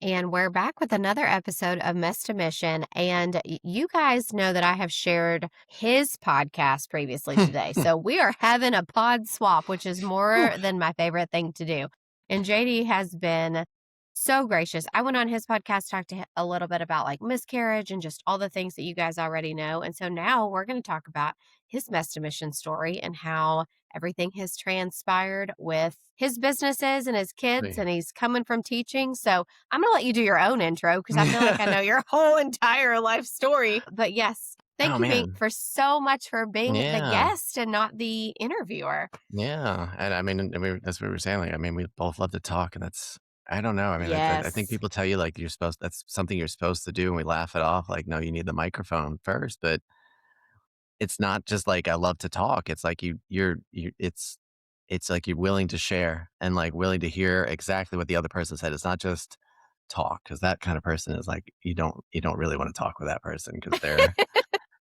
And we're back with another episode of Mess to Mission. And you guys know that I have shared his podcast previously today. So we are having a pod swap, which is Whew. more than my favorite thing to do. And JD has been so gracious. I went on his podcast, talked to him a little bit about like miscarriage and just all the things that you guys already know. And so now we're going to talk about his Mess to Mission story and how everything has transpired with his businesses and his kids. Me. And he's coming from teaching. So I'm going to let you do your own intro because I feel like I know your whole entire life story. But yes, Oh thank you man. for so much for being the Yeah. guest and not the interviewer. Yeah. And I mean, that's what we were saying. Like, I mean, we both love to talk, and I don't know. I mean, I think Yes. people tell you like that's something you're supposed to do, and we laugh it off. Like, no, you need the microphone first. But it's not just like I love to talk. It's like it's like you're willing to share and like willing to hear exactly what the other person said. It's not just talk, because that kind of person is like you don't really want to talk with that person because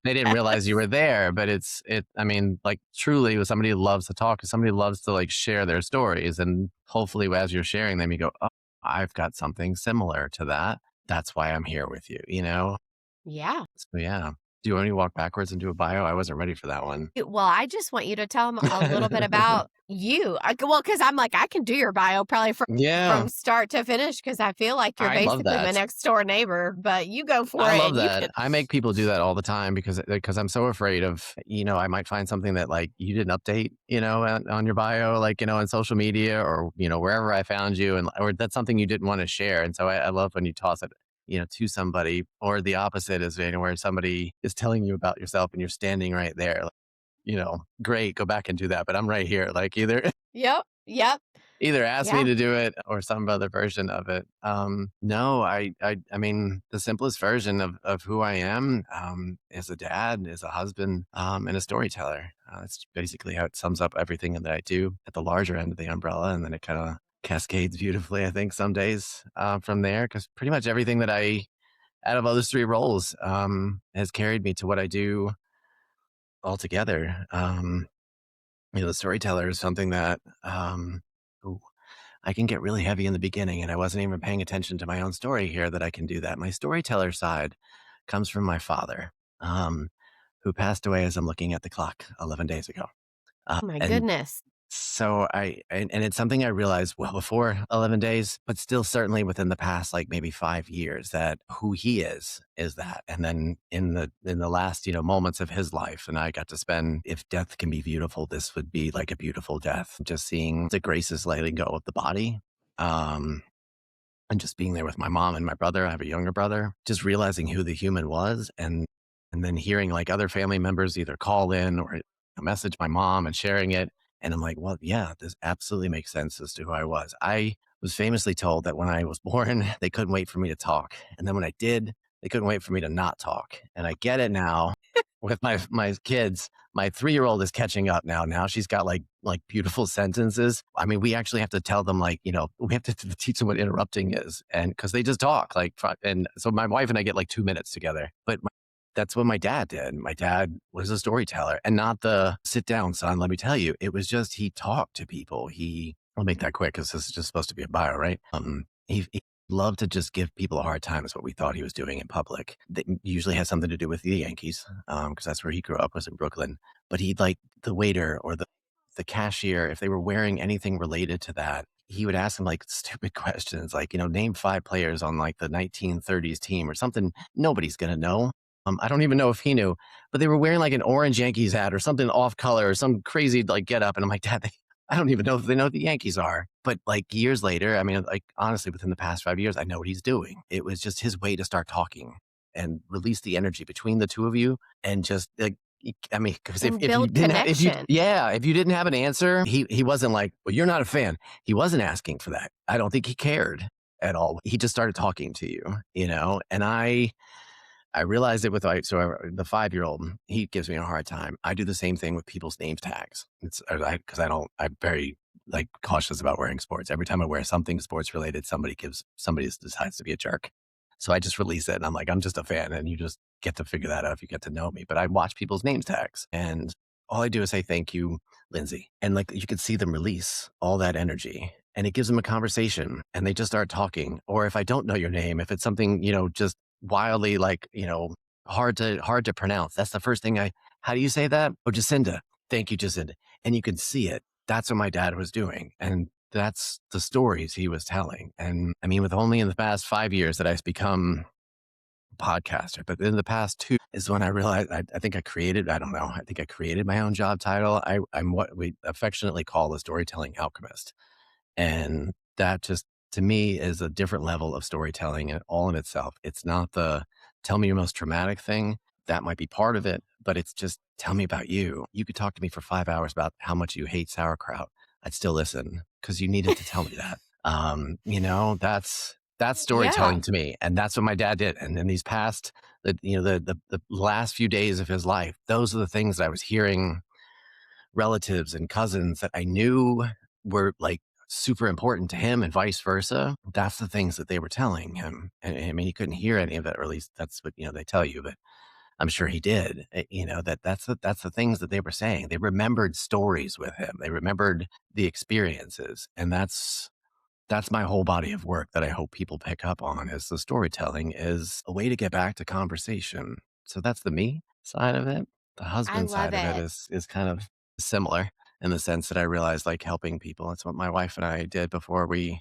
they didn't realize you were there. But I mean, like truly with somebody who loves to talk, somebody who loves to like share their stories. And hopefully as you're sharing them, you go, oh, I've got something similar to that. That's why I'm here with you, you know? Yeah. So yeah. Do you want me to walk backwards and do a bio? I wasn't ready for that one. Well, I just want you to tell them a little bit about you. Well, because I'm like, I can do your bio probably from Yeah. start to finish because I feel like you're I love basically my that. next door neighbor, but you go for I it love and you that. can. I make people do that all the time because I'm so afraid of, I might find something that like you didn't update, on your bio, like, on social media or, wherever I found you, and or that's something you didn't want to share. And so I love when you toss it, to somebody, or the opposite is, where somebody is telling you about yourself and you're standing right there. Like, great, go back and do that. But I'm right here. Like Yep. Yep. either ask me Yeah. to do it or some other version of it. No, I mean, the simplest version of who I am, is a dad, is a husband, and a storyteller. That's basically how it sums up everything that I do at the larger end of the umbrella. And then it kind of cascades beautifully, I think, some days, from there, because pretty much everything that out of those three roles, has carried me to what I do altogether. The storyteller is something that, ooh, I can get really heavy in the beginning, and I wasn't even paying attention to my own story here that I can do that. My storyteller side comes from my father, um, who passed away as I'm looking at the clock 11 days ago. Oh my And goodness. so and it's something I realized well before 11 days, but still certainly within the past, like maybe 5 years, that who he is that. And then in the last, moments of his life, and I got to spend, if death can be beautiful, this would be like a beautiful death. Just seeing the graces letting go of the body. Um, and just being there with my mom and my brother. I have a younger brother, just realizing who the human was. And then hearing like other family members either call in or message my mom and sharing it. And I'm like, well, yeah, this absolutely makes sense as to who I was. I was famously told that when I was born, they couldn't wait for me to talk. And then when I did, they couldn't wait for me to not talk. And I get it now with my kids. My 3-year-old is catching up now. Now she's got like beautiful sentences. I mean, we actually have to tell them, like, we have to teach them what interrupting is, and because they just talk like, and so my wife and I get like 2 minutes together. But that's what my dad did. My dad was a storyteller, and not the sit down, son, let me tell you. It was just he talked to people. I'll make that quick because this is just supposed to be a bio, right? He loved to just give people a hard time is what we thought he was doing in public. That usually has something to do with the Yankees, because that's where he grew up, was in Brooklyn. But he'd like the waiter or the cashier, if they were wearing anything related to that, he would ask them like stupid questions, like, name 5 players on like the 1930s team or something nobody's going to know. I don't even know if he knew, but they were wearing like an orange Yankees hat or something off color or some crazy like get up. And I'm like, Dad, I don't even know if they know what the Yankees are. But like years later, I mean, like honestly, within the past 5 years, I know what he's doing. It was just his way to start talking and release the energy between the two of you, and just like, I mean, because And if you build didn't have, connection. if you didn't have an answer, he wasn't like, well, you're not a fan. He wasn't asking for that. I don't think he cared at all. He just started talking to you, and I realized it with the 5-year-old. He gives me a hard time. I do the same thing with people's name tags. It's because I'm very like cautious about wearing sports. Every time I wear something sports related, somebody decides to be a jerk. So I just release it, and I'm like, I'm just a fan, and you just get to figure that out if you get to know me. But I watch people's name tags, and all I do is say thank you, Lindsey, and like you could see them release all that energy. and it gives them a conversation and they just start talking. Or if I don't know your name, if it's something, just wildly like, hard to pronounce, that's the first thing how do you say that? Oh, Jacinda. Thank you, Jacinda. And you can see it. That's what my dad was doing. And that's the stories he was telling. And I mean, with only in the past 5 years that I've become a podcaster, but in the past two is when I realized I think I don't know, I think I created my own job title. I'm what we affectionately call the storytelling alchemist. And that just to me is a different level of storytelling and all in itself. It's not the tell me your most traumatic thing. That might be part of it, but it's just tell me about you. You could talk to me for 5 hours about how much you hate sauerkraut. I'd still listen because you needed to tell me that. That's Yeah, storytelling to me. And that's what my dad did. And in these past the last few days of his life, those are the things that I was hearing relatives and cousins that I knew were like super important to him and vice versa. That's the things that they were telling him. And I mean, he couldn't hear any of it, or at least that's what, they tell you, but I'm sure he did. That's the things that they were saying. They remembered stories with him. They remembered the experiences. And that's my whole body of work that I hope people pick up on is the storytelling is a way to get back to conversation. So that's the me side of it. The I husband love side of it it. is kind of similar in the sense that I realized like helping people. That's what my wife and I did before we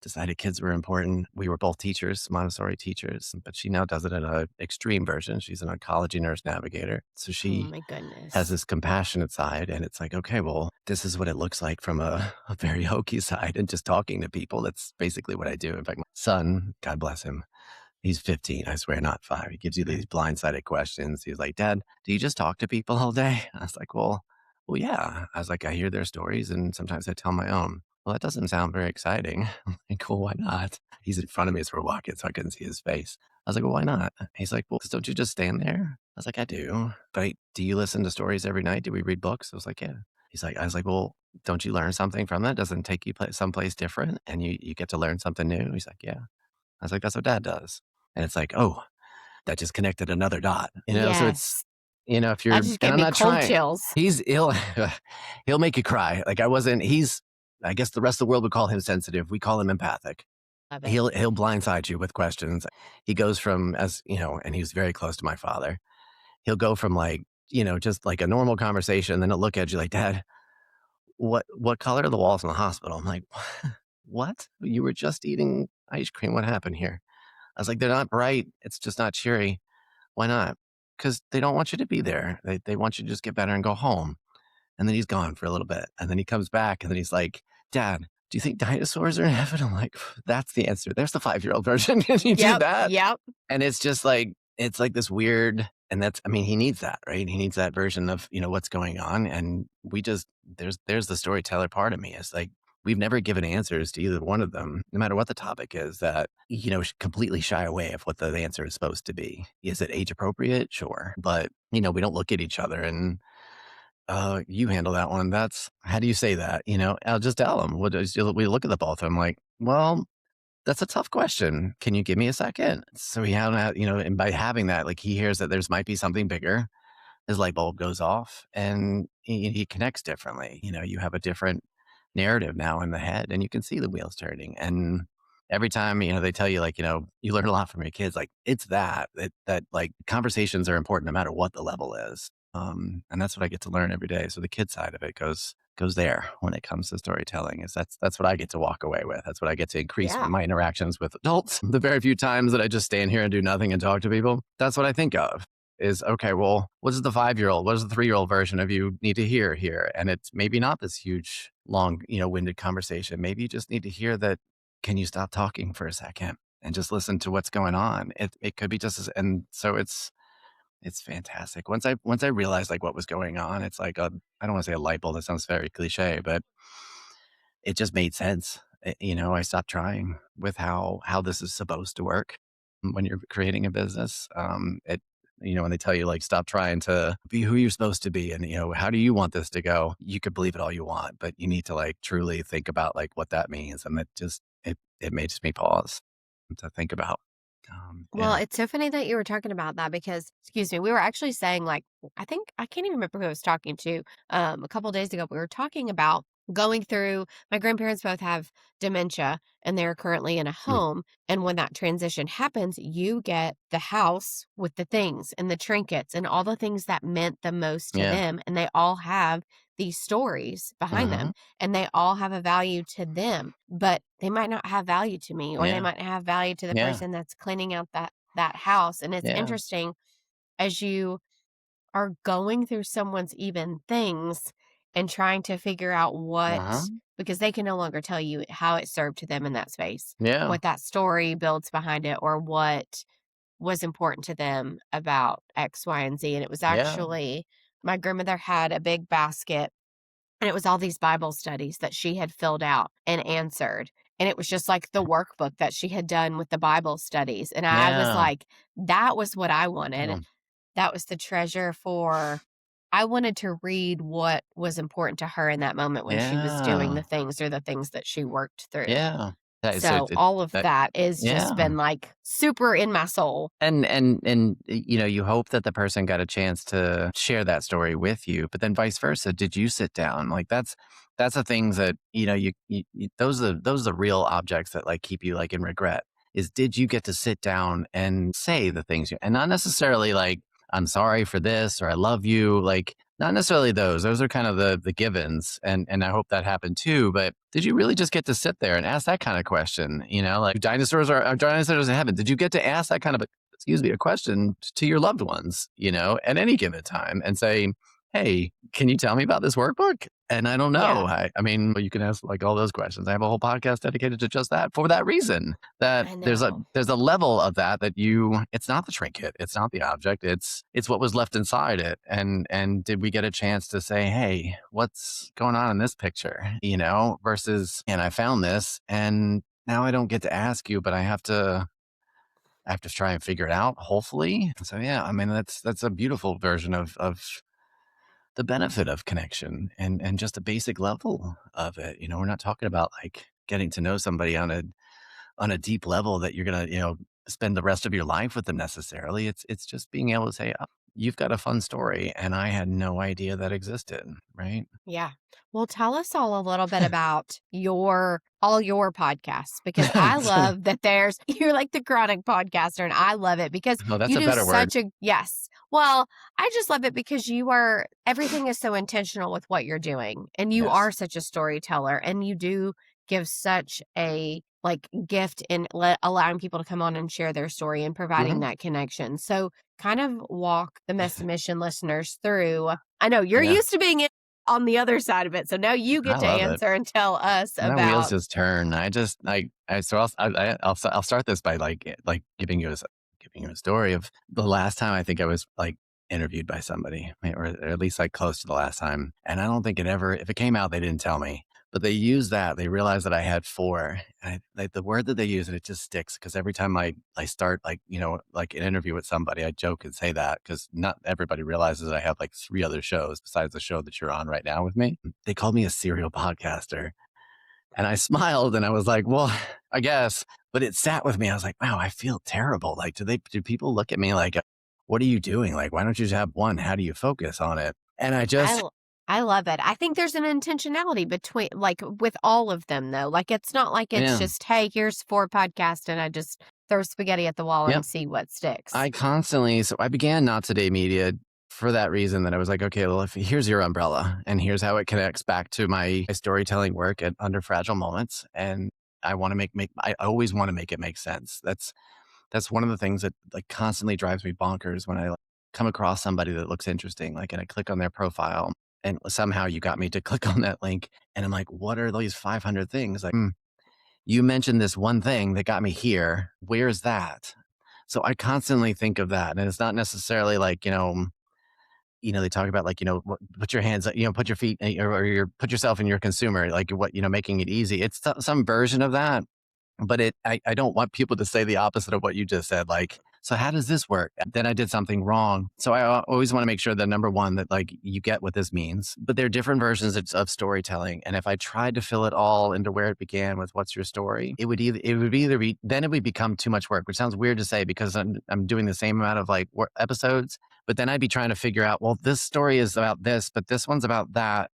decided kids were important. We were both teachers, Montessori teachers, but she now does it in an extreme version. She's an oncology nurse navigator. So Oh she my has goodness. this compassionate side. And it's like, okay, well, this is what it looks like from a very hokey side and just talking to people. That's basically what I do. In fact, my son, God bless him, he's 15, I swear, not 5. He gives you these blindsided questions. He's like, Dad, do you just talk to people all day? I was like, well, yeah. I was like, I hear their stories and sometimes I tell my own. Well, that doesn't sound very exciting. I'm like, well, why not? He's in front of me as we're walking, so I couldn't see his face. I was like, well, why not? He's like, well, 'cause don't you just stand there? I was like, I do. But do you listen to stories every night? Do we read books? I was like, yeah. I was like, well, don't you learn something from that? Doesn't it take you someplace different and you get to learn something new? He's like, yeah. I was like, that's what dad does. And it's like, oh, that just connected another dot, So it's, Yes. if That you're, just and gave I'm me not cold trying, chills. he'll, he'll make you cry. Like I guess the rest of the world would call him sensitive. We call him empathic. Love it. He'll blindside you with questions. He goes from and he's very close to my father. He'll go from like, just like a normal conversation. Then he'll look at you like, Dad, what color are the walls in the hospital? I'm like, what? You were just eating ice cream. What happened here? I was like, they're not bright. It's just not cheery. Why not? Because they don't want you to be there. They want you to just get better and go home. And then he's gone for a little bit. And then he comes back and then he's like, Dad, do you think dinosaurs are in heaven? I'm like, that's the answer. There's the 5-year-old version. Can you do Yep, that? yep. And it's just like, it's like this weird, and I mean, he needs that, right? He needs that version of, what's going on. And there's the storyteller part of me. It's like, we've never given answers to either one of them, no matter what the topic is, that, completely shy away of what the answer is supposed to be. Is it age appropriate? Sure. But, we don't look at each other and, you handle that one. How do you say that? I'll just tell him. We look at the both of them like, well, that's a tough question. Can you give me a second? So he had, and by having that, like he hears that there's might be something bigger, his light bulb goes off and he connects differently. You have a different narrative now in the head and you can see the wheels turning. And every time, they tell you like, you learn a lot from your kids, like it's that like conversations are important no matter what the level is. And that's what I get to learn every day. So the kid side of it goes there when it comes to storytelling is that's what I get to walk away with. That's what I get to increase Yeah. my interactions with adults. The very few times that I just stand here and do nothing and talk to people, that's what I think of is okay, well, what does the 5-year-old, what does the 3-year-old version of you need to hear here? And it's maybe not this huge, long, winded conversation. Maybe you just need to hear that, can you stop talking for a second and just listen to what's going on? It could be just as, and so it's fantastic. Once I realized like what was going on, it's like I don't want to say a light bulb. That sounds very cliche, but it just made sense. I stopped trying with how this is supposed to work when you're creating a business. When they tell you like stop trying to be who you're supposed to be, and how do you want this to go? You could believe it all you want, but you need to like truly think about like what that means, and it makes me pause to think about. Well, Yeah. it's so funny that you were talking about that because, excuse me, we were actually saying like I think I can't even remember who I was talking to. A couple days ago, we were talking about going through my grandparents both have dementia and they're currently in a Mm. home, and when that transition happens, you get the house with the things and the trinkets and all the things that meant the most to Yeah. them, and they all have these stories behind them, Mhm. and they all have a value to them, but they might not have value to me, or they Yeah. might have value to the Yeah. person that's cleaning out that house. And it's Yeah. interesting as you are going through someone's even things and trying to figure out Uh-huh. what, because they can no longer tell you how it served to them in that space, Yeah. what that story builds behind it, or what was important to them about X, Y, and Z. And it was Yeah. actually my grandmother had a big basket, and it was all these Bible studies that she had filled out and answered. And it was just like the workbook that she had done with the Bible studies. And I was Yeah. like, that was what I wanted. Mm. That was the treasure for, I wanted to read what was important to her in that moment when she was doing Yeah. the things, or the things that she worked through. Yeah. That is so So all of that that is just yeah. been like super in my soul. And you hope that the person got a chance to share that story with you, but then vice versa. Did you sit down? Like that's the things that, those are the real objects that like keep you like in regret. Is did you get to sit down and say the things and not necessarily like, I'm sorry for this or I love you, like not necessarily those. Those are kind of the givens. And I hope that happened too. But did you really just get to sit there and ask that kind of question? Like are dinosaurs in heaven? Did you get to ask that kind of a question to your loved ones, at any given time and say, hey, can you tell me about this workbook? And I don't know. Yeah, I mean, you can ask like all those questions. I have a whole podcast dedicated to just that for that reason. That I there's a know. there's a level of that it's not the trinket, it's not the object, it's what was left inside it. And did we get a chance to say, hey, what's going on in this picture? Versus, and I found this and now I don't get to ask you, but I have to try and figure it out, hopefully. So yeah, I mean that's a beautiful version of the benefit of connection and just a basic level of it. We're not talking about like getting to know somebody on a deep level that you're gonna, spend the rest of your life with them necessarily. It's just being able to say, oh, you've got a fun story and I had no idea that existed, right? Yeah. Well, tell us all a little bit about all your podcasts, because I love that you're like the chronic podcaster, and I love it because No, that's you a do better word. such a, yes. Well, I just love it because everything is so intentional with what you're doing, and you Yes. are such a storyteller, and you do give such a like gift in allowing people to come on and share their story and providing Hmm. that connection. So kind of walk the Mess Mission listeners through. I know you're Yeah, used to being on the other side of it. So now you I get to love it. answer and tell us My wheels about. just turn. I just I so I'll start this by like giving you a story of the last time I think I was like interviewed by somebody, right, or at least like close to the last time. And I don't think it ever, if it came out, they didn't tell me, but they used that. They realized that I had four. And like the word that they use, and it just sticks because every time I start like like an interview with somebody, I joke and say that because not everybody realizes I have like three other shows besides the show that you're on right now with me. They called me a serial podcaster. And I smiled and I was like, well, I guess. But it sat with me. I was like, wow, I feel terrible. Like, do people look at me like, what are you doing? Like, why don't you just have one? How do you focus on it? And I I just, l- I love it. I think there's an intentionality between, like, with all of them though. Like, it's not like it's yeah, just, hey, here's 4 podcasts and I just throw spaghetti at the wall yep. and see what sticks. So I began Not Today Media for that reason that I was like, okay, well, if here's your umbrella and here's how it connects back to my storytelling work at Under Fragile Moments. And I want to I always want to make it make sense. That's one of the things that like constantly drives me bonkers when I like, come across somebody that looks interesting, like, and I click on their profile and somehow you got me to click on that link. And I'm like, what are these 500 things? Like, you mentioned this one thing that got me here. Where's that? So I constantly think of that. And it's not necessarily like, they talk about like, put your hands, put your feet put yourself in your consumer, like what, making it easy. It's some version of that, but I don't want people to say the opposite of what you just said. Like, so how does this work? Then I did something wrong. So I always want to make sure that number one, that like you get what this means, but there are different versions of storytelling. And if I tried to fill it all into where it began with what's your story, then it would become too much work, which sounds weird to say because I'm doing the same amount of like episodes, but then I'd be trying to figure out, well, this story is about this, but this one's about that.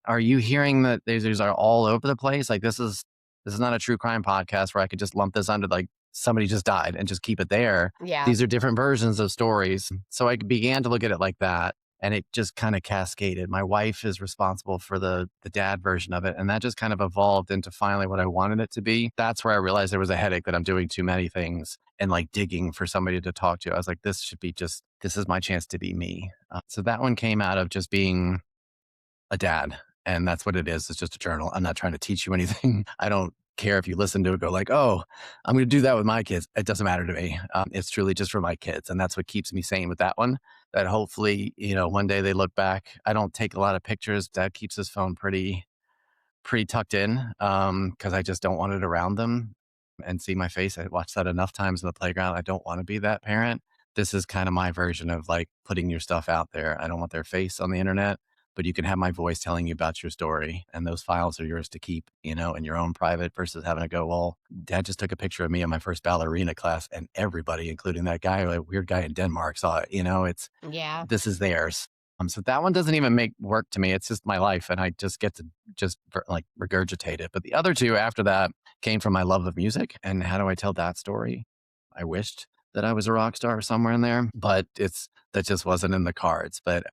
are you hearing that these are all over the place? Like this is not a true crime podcast where I could just lump this under like somebody just died and just keep it there. Yeah. These are different versions of stories. So I began to look at it like that, and it just kind of cascaded. My wife is responsible for the dad version of it, and that just kind of evolved into finally what I wanted it to be. That's where I realized there was a headache that I'm doing too many things and like digging for somebody to talk to. I was like, this is my chance to be me. So that one came out of just being a dad. And that's what it is. It's just a journal. I'm not trying to teach you anything. I don't care if you listen to it, go like, oh, I'm going to do that with my kids. It doesn't matter to me. It's truly just for my kids. And that's what keeps me sane with that one, that hopefully, one day they look back. I don't take a lot of pictures. Dad keeps his phone pretty tucked in, because I just don't want it around them and see my face. I watched that enough times in the playground. I don't want to be that parent. This is kind of my version of like putting your stuff out there. I don't want their face on the internet, but you can have my voice telling you about your story, and those files are yours to keep, in your own private, versus having to go, well, dad just took a picture of me in my first ballerina class and everybody, including that guy, like weird guy in Denmark, saw it. Yeah. This is theirs. So that one doesn't even make work to me. It's just my life, and I just get to like regurgitate it. But the other two after that came from my love of music, and how do I tell that story? I wished that I was a rock star somewhere in there, but that just wasn't in the cards. But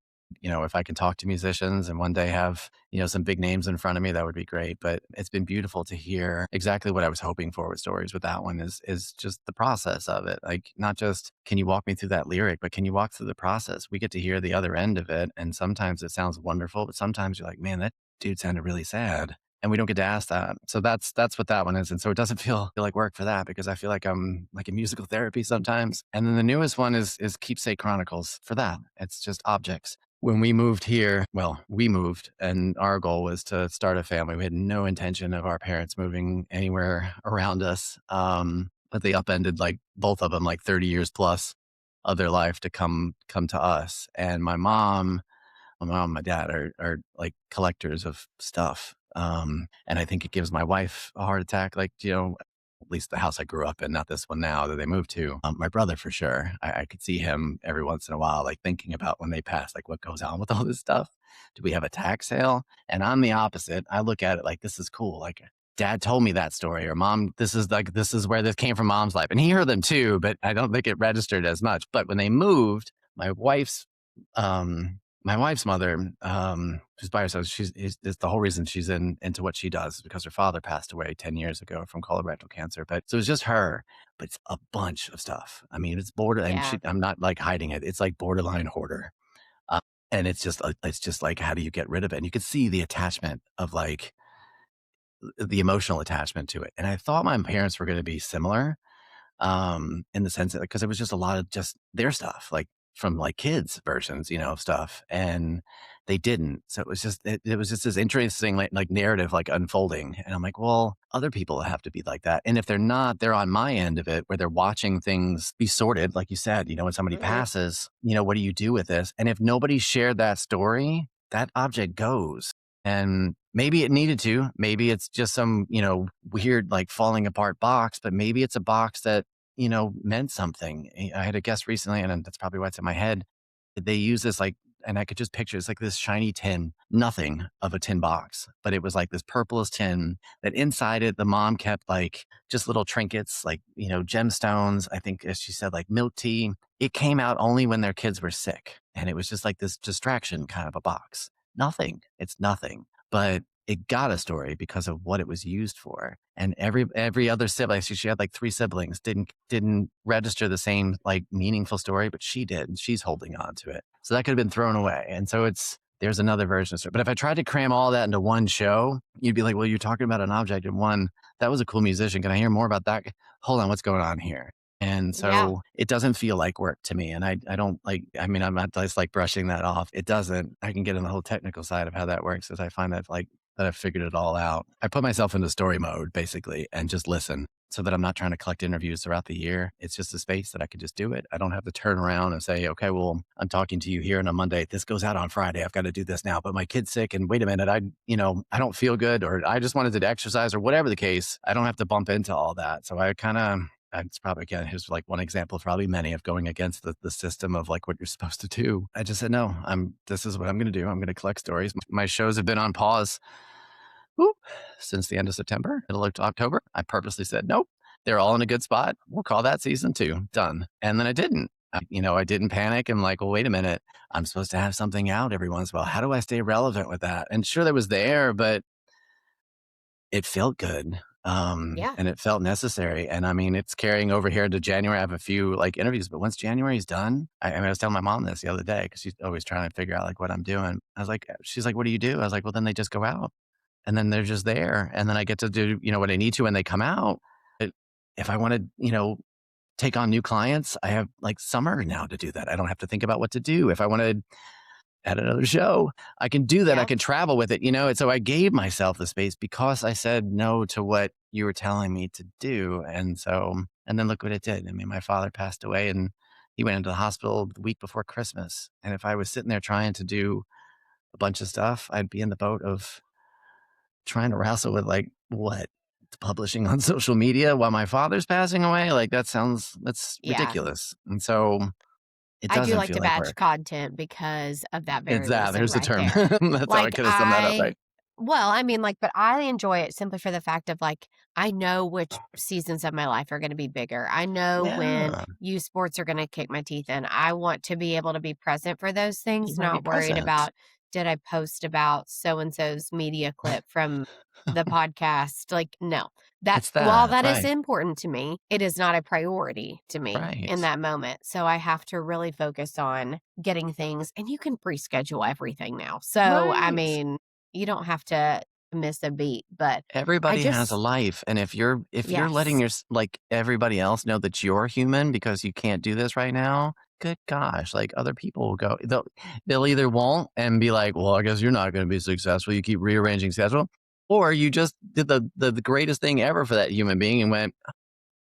if I can talk to musicians and one day have, some big names in front of me, that would be great. But it's been beautiful to hear exactly what I was hoping for with stories with that one is just the process of it. Like, not just, can you walk me through that lyric, but can you walk through the process? We get to hear the other end of it. And sometimes it sounds wonderful, but sometimes you're like, man, that dude sounded really sad. And we don't get to ask that. So that's what that one is. And so it doesn't feel like work for that, because I feel like I'm like in musical therapy sometimes. And then the newest one is Keepsake Chronicles. For that, it's just objects. When we moved here, well, we moved, and our goal was to start a family. We had no intention of our parents moving anywhere around us. But they upended like both of them, like 30 years plus of their life to come to us. And my mom and my dad are like collectors of stuff. And I think it gives my wife a heart attack. Like, at least the house I grew up in, not this one now that they moved to. My brother, for sure. I could see him every once in a while, like thinking about when they pass, like what goes on with all this stuff. Do we have a tax sale? And I'm the opposite. I look at it like, this is cool. Like, dad told me that story, or mom, this is where this came from mom's life. And he heard them too, but I don't think it registered as much. But when they moved, um, my wife's mother, who's by herself, is the whole reason she's into what she does is because her father passed away 10 years ago from colorectal cancer. But so it's just her, but it's a bunch of stuff. I mean, it's and Yeah. I'm not like hiding it. It's like borderline hoarder. And it's just like, how do you get rid of it? And you could see the attachment of like the emotional attachment to it. And I thought my parents were going to be similar, in the sense that, because it was just a lot of just their stuff, like from like kids versions, of stuff, and they didn't. So it was just this interesting like narrative like unfolding, and I'm like, well, other people have to be like that, and if they're not, they're on my end of it where they're watching things be sorted, like you said, when somebody Hmm. passes, what do you do with this? And if nobody shared that story, that object goes. And maybe it needed to. Maybe it's just some, weird, like falling apart box, but maybe it's a box that, meant something. I had a guest recently, and that's probably why it's in my head. They use this like, and I could just picture it's like this shiny tin, nothing of a tin box, but it was like this purplish tin that inside it, the mom kept like just little trinkets, like, gemstones. I think, as she said, like milk tea. It came out only when their kids were sick. And it was just like this distraction kind of a box. Nothing. It's nothing. But it got a story because of what it was used for. And every other sibling, she had like 3 siblings, didn't register the same like meaningful story, but she did. And she's holding on to it. So that could have been thrown away. And so there's another version of it. But if I tried to cram all that into one show, you'd be like, well, you're talking about an object in one. That was a cool musician. Can I hear more about that? Hold on, what's going on here? And Yeah. so it doesn't feel like work to me. And I don't like, I mean, I'm not just like brushing that off. It doesn't. I can get in the whole technical side of how that works, as I find that I've figured it all out. I put myself into story mode basically and just listen, so that I'm not trying to collect interviews throughout the year. It's just a space that I could just do it. I don't have to turn around and say, okay, well, I'm talking to you here on a Monday. This goes out on Friday. I've got to do this now, but my kid's sick. And wait a minute, I don't feel good, or I just wanted to exercise, or whatever the case. I don't have to bump into all that. So I kind of it's probably, again, here's like one example, probably many, of going against the system of like what you're supposed to do. I just said, no, this is what I'm going to do. I'm going to collect stories. My shows have been on pause, whoop, since the end of September, middle of October. I purposely said, nope, they're all in a good spot. We'll call that season 2 done. And then I didn't. I didn't panic and like, well, wait a minute. I'm supposed to have something out every once in a while. How do I stay relevant with that? And sure, that was there, but it felt good. Yeah. And it felt necessary. And I mean, it's carrying over here to January. I have a few like interviews, but once January's done, I was telling my mom this the other day because she's always trying to figure out like what I'm doing. I was like, she's like, what do you do? I was like, well, then they just go out and then they're just there. And then I get to do, what I need to when they come out. It, if I want to, take on new clients, I have like summer now to do that. I don't have to think about what to do. If I want to add another show, I can do that. I Yeah. can travel with it, And so I gave myself the space because I said no to what you were telling me to do. And then look what it did. I mean, my father passed away and he went into the hospital the week before Christmas. And if I was sitting there trying to do a bunch of stuff, I'd be in the boat of trying to wrestle with like what publishing on social media while my father's passing away. Like that's Yeah. ridiculous. And so it I do doesn't like feel to like batch work. content because of that It's very that. reason There's the right term. there. That's how I Like, could have summed that up right. I mean, like, but I enjoy it simply for the fact of like, I know which seasons of my life are going to be bigger. I know when Yeah. youth sports are going to kick my teeth in. I want to be able to be present for those You things, wanna be not worried present. about, did I post about so and so's media clip from the podcast? Like, no, that It's while that, that is right, important to me, it is not a priority to me in right, that moment. So I have to really focus on getting things, and you can pre-schedule everything now. So, I right. mean, you don't have to miss a beat, but I Everybody has a just life, and if you're letting yes. like, everybody else know that you're human because you can't do this right now, good gosh, like, other people will go they'll either won't and be like, "Well, I guess you're not gonna be successful, you keep rearranging schedule," or you just did the greatest thing ever for that human being and went,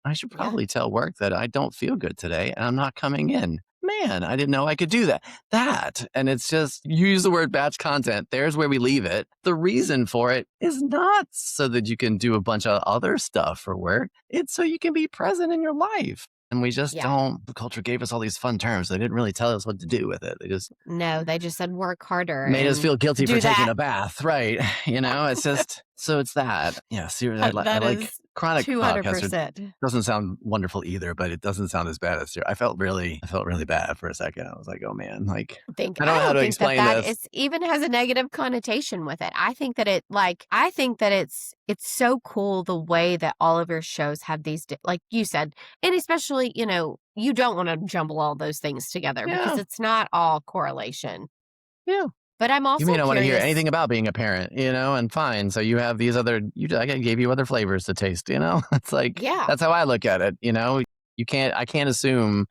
I should Yeah, probably tell work that I don't feel good today and I'm not coming in. Man, I didn't know I could do that. And it's just, you use the word batch content. There's where we leave it. The reason for it is not so that you can do a bunch of other stuff for work. It's so you can be present in your life. And we just yeah. don't, the culture gave us all these fun terms. They didn't really tell us what to do with it. They just No, they just said work harder made us and feel guilty for do taking that. a bath. Right. It's just, so it's that. Yeah. Seriously, I That like is chronic podcasts. 200%. Doesn't sound wonderful either, but it doesn't sound as bad as I felt really bad for a second. I was like, oh man, like I don't I know how don't to think that explain that this. is even has a negative connotation with it. I think that I think that it's so cool the way that all of your shows have these like you said, and especially, you don't want to jumble all those things together because Yeah. it's not all correlation. Yeah. But I'm You also may not want to hear curious. anything about being a parent, and fine. So you have these other, I gave you other flavors to taste. It's like, Yeah. that's how I look at it. I can't assume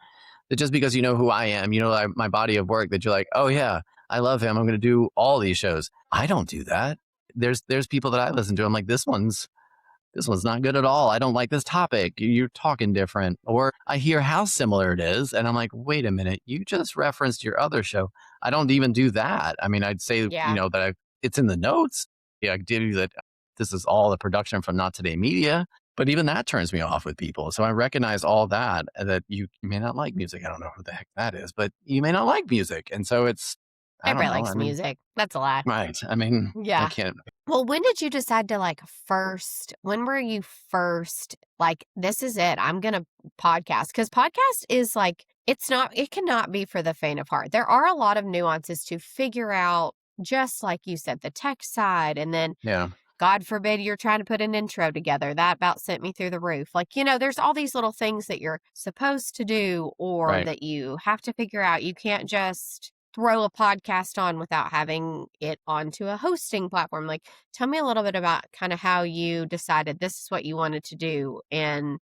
that just because you know who I am, my body of work, that you're like, oh yeah, I love him. I'm going to do all these shows. I don't do that. There's people that I listen to. I'm like, this one's not good at all. I don't like this topic. You're talking different. Or I hear how similar it is. And I'm like, wait a minute, you just referenced your other show. I don't even do that. I mean, I'd say, Yeah. that it's in the notes. Yeah, I did that. This is all the production from Not Today Media. But even that turns me off with people. So I recognize all that you may not like music. I don't know who the heck that is, but you may not like music. And so I don't Everybody know. I likes mean, music. That's a lie. right. I mean, I Yeah. can't. Well, when did you decide to when were you first like, this is it, I'm going to podcast? Because podcast is like, it cannot be for the faint of heart. There are a lot of nuances to figure out, just like you said, the tech side. And then, Yeah. God forbid, you're trying to put an intro together. That about sent me through the roof. Like, there's all these little things that you're supposed to do or Right. that you have to figure out. You can't just throw a podcast on without having it onto a hosting platform. Like, tell me a little bit about kind of how you decided this is what you wanted to do and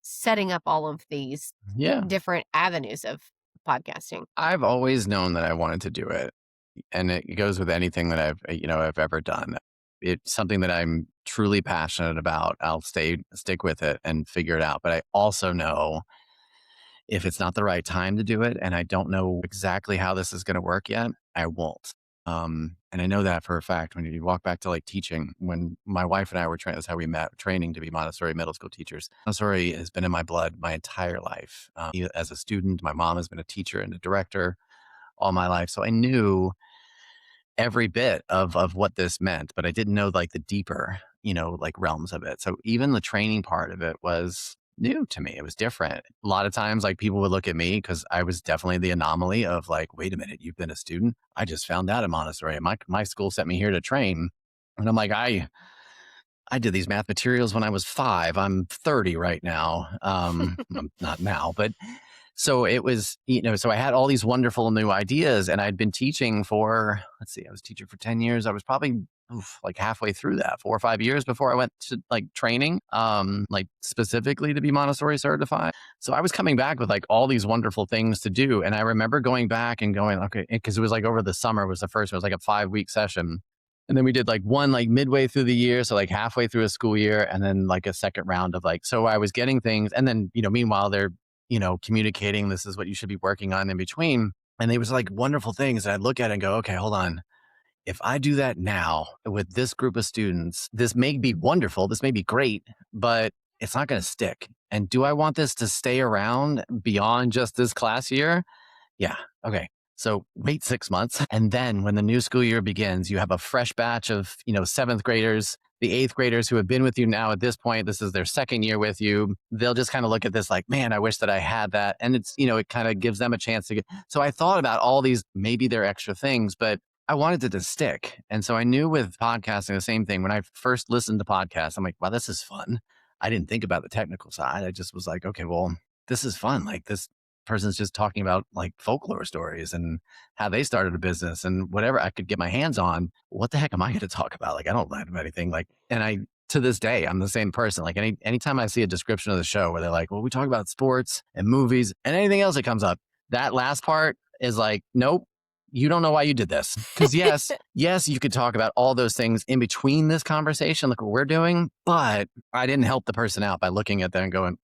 setting up all of these Yeah. different avenues of podcasting. I've always known that I wanted to do it. And it goes with anything that I've ever done. It's something that I'm truly passionate about. I'll stick with it and figure it out. But I also know if it's not the right time to do it and I don't know exactly how this is going to work yet, I won't. And I know that for a fact when you walk back to like teaching, when my wife and I were training, that's how we met, training to be Montessori middle school teachers. Montessori has been in my blood my entire life. As a student, my mom has been a teacher and a director all my life. So I knew every bit of what this meant, but I didn't know like the deeper, like realms of it. So even the training part of it was new to me. It was different. A lot of times, like people would look at me because I was definitely the anomaly of like, wait a minute, you've been a student. I just found out at Montessori. My school sent me here to train. And I'm like, I did these math materials when I was 5. I'm 30 right now. I'm not now, but so it was, so I had all these wonderful new ideas and I'd been teaching for, let's see, I was teaching for 10 years. I was probably like halfway through that, 4 or 5 years before I went to like training, like specifically to be Montessori certified. So I was coming back with like all these wonderful things to do. And I remember going back and going, okay, because it was like over the summer was the first, it was like a 5-week session. And then we did like one like midway through the year, so like halfway through a school year, and then like a second round of like, so I was getting things. And then, meanwhile, they're, communicating this is what you should be working on in between. And they was like wonderful things that I'd look at and go, okay, hold on. If I do that now with this group of students, this may be wonderful. This may be great, but it's not going to stick. And do I want this to stay around beyond just this class year? Yeah. Okay. So wait 6 months. And then when the new school year begins, you have a fresh batch of, 7th graders, the 8th graders who have been with you now at this point. This is their second year with you. They'll just kind of look at this like, man, I wish that I had that. And it's, it kind of gives them a chance to get. So I thought about all these, maybe they're extra things, but I wanted it to stick. And so I knew with podcasting, the same thing. When I first listened to podcasts, I'm like, wow, this is fun. I didn't think about the technical side. I just was like, okay, well, this is fun. Like this person's just talking about like folklore stories and how they started a business and whatever I could get my hands on. What the heck am I going to talk about? Like, I don't learn about anything. Like, and to this day, I'm the same person. Like anytime I see a description of the show where they're like, well, we talk about sports and movies and anything else that comes up, that last part is like, nope, you don't know why you did this. Because yes, you could talk about all those things in between this conversation. Look what we're doing. But I didn't help the person out by looking at them and going,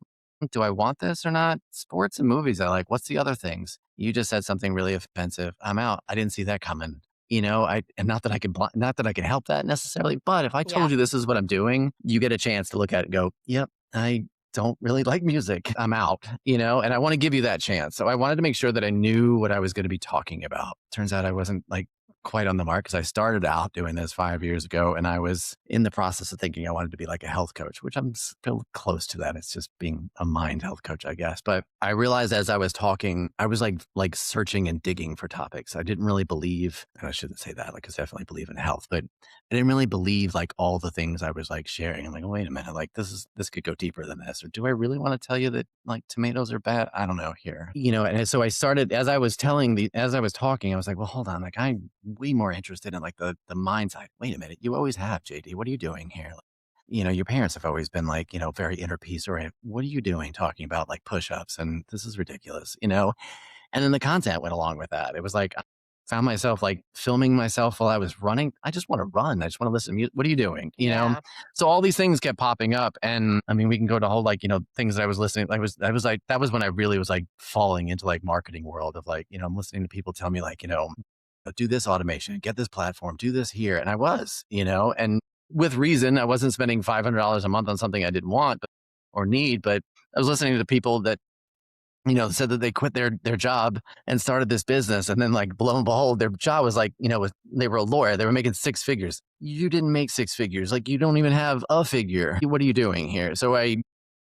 do I want this or not? Sports and movies, I like. What's the other things? You just said something really offensive. I'm out. I didn't see that coming. And not that I can, not that I can help that necessarily, but if I Yeah. told you this is what I'm doing, you get a chance to look at it and go, yep, I don't really like music. I'm out, and I want to give you that chance. So I wanted to make sure that I knew what I was going to be talking about. Turns out I wasn't like quite on the mark because I started out doing this 5 years ago and I was in the process of thinking I wanted to be like a health coach, which I'm still close to that. It's just being a mind health coach, I guess. But I realized as I was talking, I was like searching and digging for topics. I didn't really believe, and I shouldn't say that, like I definitely believe in health, but I didn't really believe like all the things I was like sharing. I'm like, oh, wait a minute, like this could go deeper than this. Or do I really want to tell you that like tomatoes are bad? I don't know here, and so I started as I was talking, I was like, well, hold on, like I'm way more interested in like the mind side. Wait a minute, you always have, JD. What are you doing here? Like, your parents have always been like, very inner peace oriented. What are you doing talking about like push-ups? And this is ridiculous, And then the content went along with that. It was like, I found myself like filming myself while I was running. I just want to run. I just want to listen to music. What are you doing? Yeah. So all these things kept popping up. And I mean, we can go to whole, like, things that I was listening. That was when I really was like falling into like marketing world of like, I'm listening to people tell me like, do this automation, get this platform, do this here. And I was, and with reason, I wasn't spending $500 a month on something I didn't want or need, but I was listening to people that said that they quit their job and started this business. And then like, lo and behold, their job was like, they were a lawyer. They were making 6 figures. You didn't make 6 figures. Like you don't even have a figure. What are you doing here? So I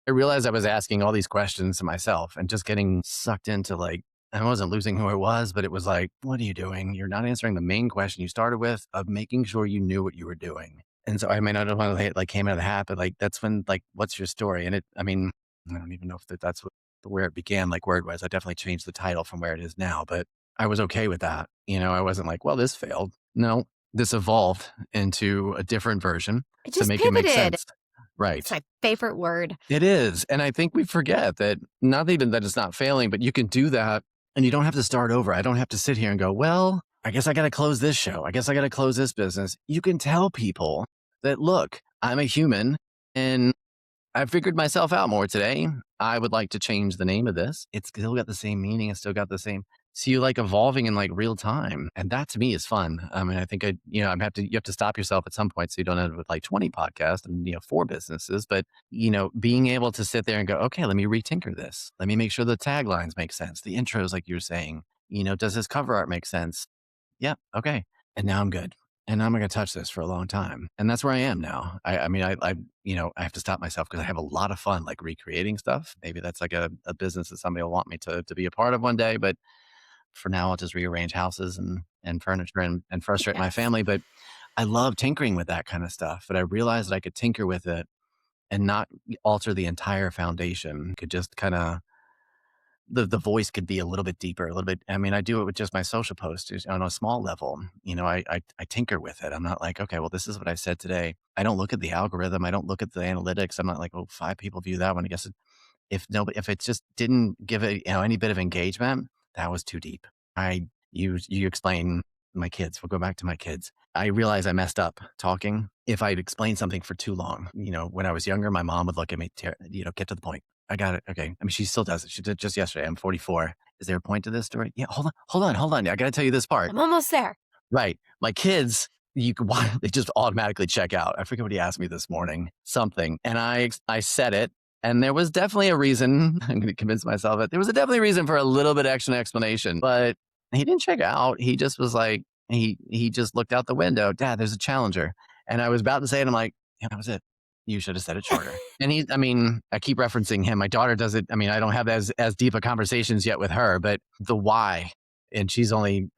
realized I was asking all these questions to myself and just getting sucked into like, I wasn't losing who I was, but it was like, what are you doing? You're not answering the main question you started with of making sure you knew what you were doing. And so I mean, I don't want to like came out of the hat, but like, that's when like, what's your story? And I mean, I don't even know if that's where it began, like word was. I definitely changed the title from where it is now, but I was okay with that. I wasn't like, well, this failed. No, this evolved into a different version It to just make it make pivoted. sense. It's Right. my favorite word. It is. And I think we forget that not even that it's not failing, but you can do that and you don't have to start over. I don't have to sit here and go, well, I guess I got to close this show. I guess I got to close this business. You can tell people that, look, I'm a human and I figured myself out more today. I would like to change the name of this. It's still got the same meaning. It's still got the same. see you like evolving in like real time. And that to me is fun. I mean, I think you have to stop yourself at some point so you don't end up with like 20 podcasts and, 4 businesses. But, being able to sit there and go, okay, let me retinker this. Let me make sure the taglines make sense. The intros, like you were saying, does this cover art make sense? Yeah. Okay. And now I'm good. And I'm not going to touch this for a long time. And that's where I am now. I mean, I have to stop myself because I have a lot of fun, like recreating stuff. Maybe that's like a business that somebody will want me to be a part of one day. But for now, I'll just rearrange houses and furniture and frustrate my Yes. family. But I love tinkering with that kind of stuff. But I realized that I could tinker with it and not alter the entire foundation. Could just kind of the voice could be a little bit deeper, a little bit. I mean, I do it with just my social posts on a small level. I tinker with it. I'm not like, okay, well, this is what I said today. I don't look at the algorithm. I don't look at the analytics. I'm not like, oh, 5 people view that one. I guess if it just didn't give it, any bit of engagement, that was too deep. You explain my kids. We'll go back to my kids. I realized I messed up talking. If I'd explained something for too long, when I was younger, my mom would look at me, get to the point. I got it. Okay. I mean, she still does it. She did just yesterday. I'm 44. Is there a point to this story? Yeah. Hold on. I got to tell you this part. I'm almost there. Right. My kids, you could they just automatically check out. I forget what he asked me this morning, something. And I said it. And there was definitely a reason. I'm going to convince myself that there was definitely a reason for a little bit extra explanation, but he didn't check out. He just was like, he just looked out the window. Dad, there's a challenger. And I was about to say it. I'm like, yeah, that was it. You should have said it shorter. And I keep referencing him. My daughter does it. I mean, I don't have as deep a conversations yet with her, but the why, and she's only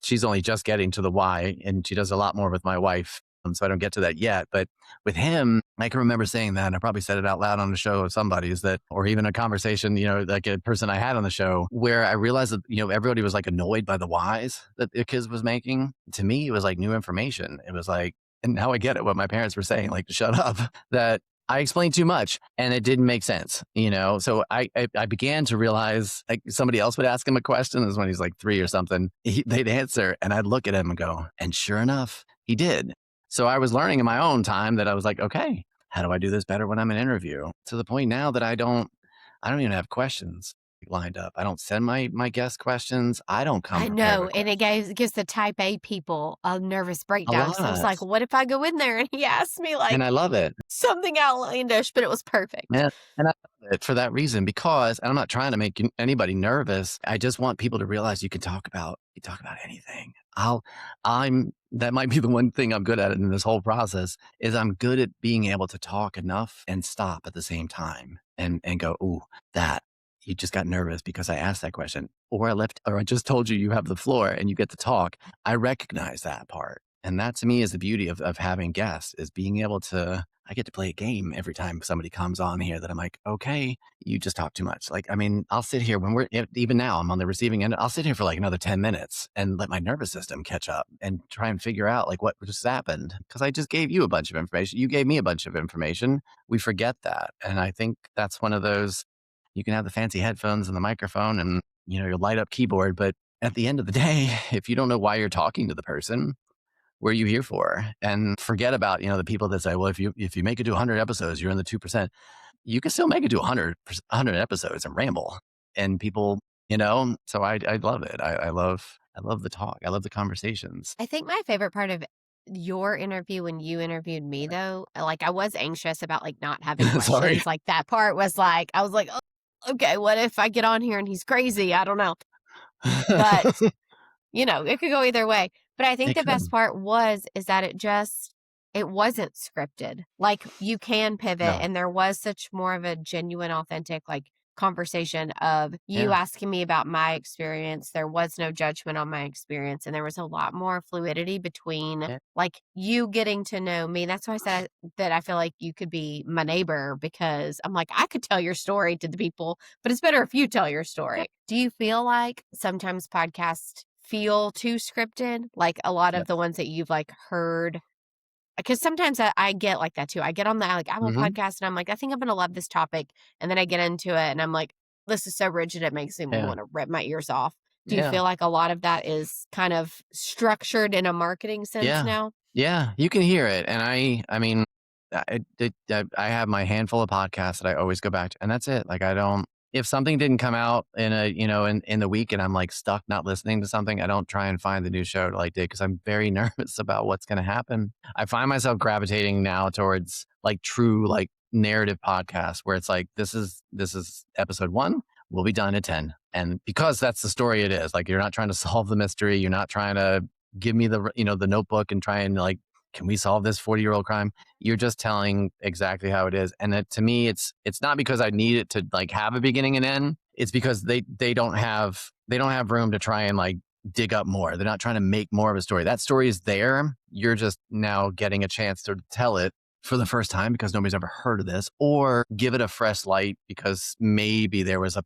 just getting to the why, and she does a lot more with my wife. So I don't get to that yet. But with him, I can remember saying that, and I probably said it out loud on a show of somebody's or even a conversation, like a person I had on the show where I realized that, everybody was like annoyed by the whys that the kids was making. To me, it was like new information. It was like, and now I get it, what my parents were saying, like, shut up, that I explained too much and it didn't make sense, So I began to realize like somebody else would ask him a question. This is when he's like 3 or something. They'd answer and I'd look at him and go, and sure enough, he did. So I was learning in my own time that I was like, okay, how do I do this better when I'm in an interview? To the point now that I don't even have questions lined up. I don't send my guest questions. I don't come I prepared know, with and it questions. gives the type A people a nervous A breakdown because I was like, lot. "What if I go in there and he asks me, And like, I love it. something outlandish?" But it was perfect. Yeah, and I love it for that reason because and I'm not trying to make anybody nervous. I just want people to realize you talk about anything. I'm that might be the one thing I'm good at in this whole process is I'm good at being able to talk enough and stop at the same time and go, "Ooh, that you just got nervous because I asked that question or I just told you have the floor and you get to talk." I recognize that part. And that to me is the beauty of having guests is being able to I get to play a game every time somebody comes on here that I'm like, okay, you just talk too much. Like, I mean, I'll sit here even now I'm on the receiving end. I'll sit here for like another 10 minutes and let my nervous system catch up and try and figure out like what just happened. Cause I just gave you a bunch of information. You gave me a bunch of information. We forget that. And I think that's one of those, you can have the fancy headphones and the microphone and, your light up keyboard. But at the end of the day, if you don't know why you're talking to the person, where are you here for? And forget about, the people that say, well, if you make it to 100 episodes, you're in the 2%. You can still make it to 100 episodes and ramble. And people, so I love it. I love the talk. I love the conversations. I think my favorite part of your interview when you interviewed me, though, like, I was anxious about, like, not having Sorry. questions, like, that part was like I was like, "Oh, okay, what if I get on here and he's crazy?" I don't know. But it could go either way. But I think It the best could. part is that it wasn't scripted. Like, you can pivot, No. and there was such more of a genuine, authentic, like, conversation of you Yeah. asking me about my experience. There was no judgment on my experience, and there was a lot more fluidity between, Yeah. like, you getting to know me. That's why I said that I feel like you could be my neighbor because I'm like, I could tell your story to the people, but it's better if you tell your story. Do you feel like sometimes podcasts feel too scripted? Like a lot of the Yes. ones that you've like heard? Because sometimes I get like that too. I get on the like Apple Hmm. podcast and I'm like, I think I'm gonna love this topic. And then I get into it and I'm like, this is so rigid, it makes me Yeah. want to rip my ears off. Do you Yeah. feel like a lot of that is kind of structured in a marketing sense Yeah. now? Yeah. You can hear it. And I mean, I have my handful of podcasts that I always go back to, and that's it. Like, I don't, if something didn't come out in a, in the week and I'm like stuck not listening to something, I don't try and find the new show to like dig because I'm very nervous about what's going to happen. I find myself gravitating now towards like true like narrative podcasts where it's like this is episode 1, we'll be done at 10. And because that's the story it is, like you're not trying to solve the mystery, you're not trying to give me the the notebook and try and like can we solve this 40-year-old crime? You're just telling exactly how it is. And to me, it's not because I need it to like have a beginning and end. It's because they don't have room to try and like dig up more. They're not trying to make more of a story. That story is there. You're just now getting a chance to tell it for the first time because nobody's ever heard of this, or give it a fresh light because maybe there was a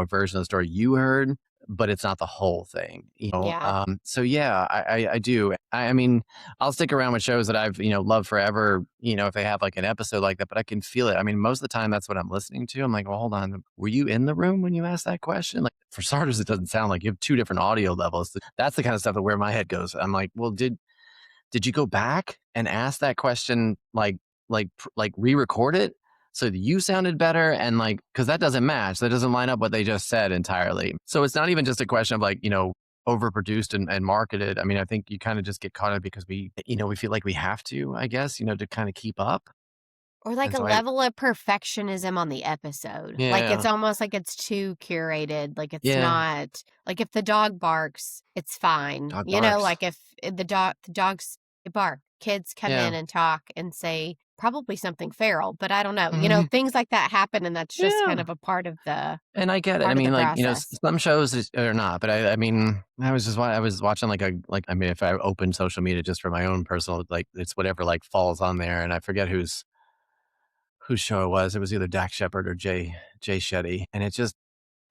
version of the story you heard, but it's not the whole thing. Yeah. So yeah, I do. I mean, I'll stick around with shows that I've loved forever. If they have like an episode like that, but I can feel it. I mean, most of the time that's what I'm listening to. I'm like, well, hold on, were you in the room when you asked that question? Like for starters, it doesn't sound like you have two different audio levels. That's the kind of stuff that where my head goes. I'm like, well, did you go back and ask that question like re-record it so that you sounded better and like because that doesn't match, that doesn't line up what they just said entirely. So it's not even just a question of like overproduced and marketed. I mean, I think you kind of just get caught up because we feel like we have to, I guess, to kind of keep up. Or like And a so I level of perfectionism on the episode. Like it's yeah, almost like it's too curated. Like it's yeah, not like if the dog barks, it's fine. dog barks, Like if the dogs bark, kids come in yeah, and talk and say probably something feral, but I don't know. mhm, Things like that happen and that's just kind yeah. of a part of the And I get it. I part of the mean, like, process. some shows are not, but I mean, I was watching I mean, if I open social media just for my own personal, like, it's whatever like falls on there, and I forget whose show it was. It was either Dak Shepard or Jay Shetty, and it just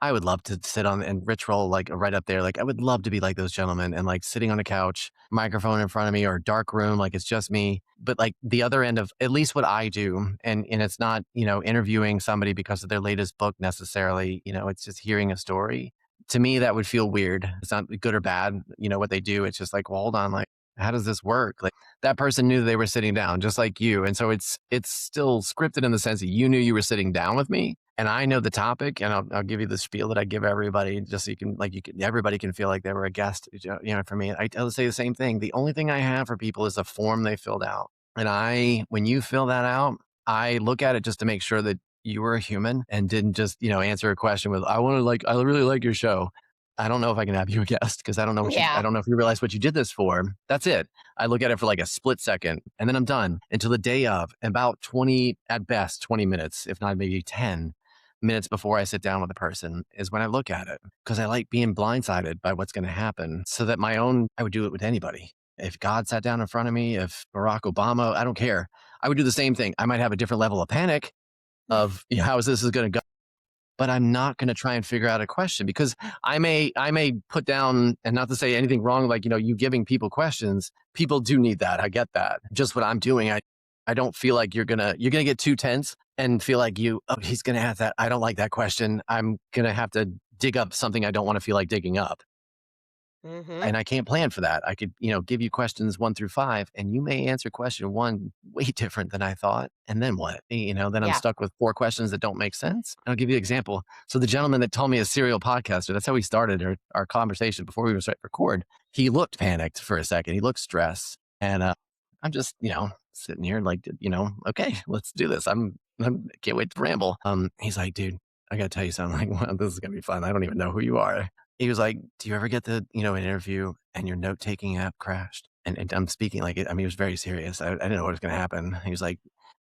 I would love to sit on and Rich Roll like right up there. Like I would love to be like those gentlemen and like sitting on a couch, microphone in front of me or dark room, like it's just me. But like the other end of at least what I do, and it's not, interviewing somebody because of their latest book necessarily, it's just hearing a story. To me, that would feel weird. It's not good or bad, what they do. It's just like, well, hold on, like how does this work? Like that person knew they were sitting down just like you. And so it's still scripted in the sense that you knew you were sitting down with me and I know the topic, and I'll give you the spiel that I give everybody, just so everybody can feel like they were a guest. For me, I'll say the same thing. The only thing I have for people is a form they filled out, and when you fill that out, I look at it just to make sure that you were a human and didn't just answer a question with I really like your show. I don't know if I can have you a guest because I Yeah. don't know if you realize what you did this for. That's it. I look at it for like a split second and then I'm done until the day of about 20, at best 20 minutes, if not maybe 10 minutes before I sit down with a person is when I look at it because I like being blindsided by what's going to happen so that I would do it with anybody. If God sat down in front of me, if Barack Obama, I don't care. I would do the same thing. I might have a different level of panic of how is this is going to go, but I'm not going to try and figure out a question because I may put down, and not to say anything wrong, like, you giving people questions, people do need that. I get that. Just what I'm doing. I don't feel like you're going to get too tense and feel like he's going to ask that. I don't like that question. I'm going to have to dig up something I don't want to feel like digging up. Mhm. And I can't plan for that. I could, give you questions 1 through 5, and you may answer question 1 way different than I thought. And then what? Then I'm Yeah. stuck with 4 questions that don't make sense. And I'll give you an example. So the gentleman that told me a serial podcaster, that's how we started our conversation before we was record. He looked panicked for a second. He looked stressed. And I'm just, sitting here like, okay, let's do this. I can't wait to ramble. He's like, dude, I got to tell you something. Like, wow, this is going to be fun. I don't even know who you are. He was like, "Do you ever get the, an interview and your note-taking app crashed?" And I'm speaking like it. I mean, he was very serious. I didn't know what was going to happen. He was like,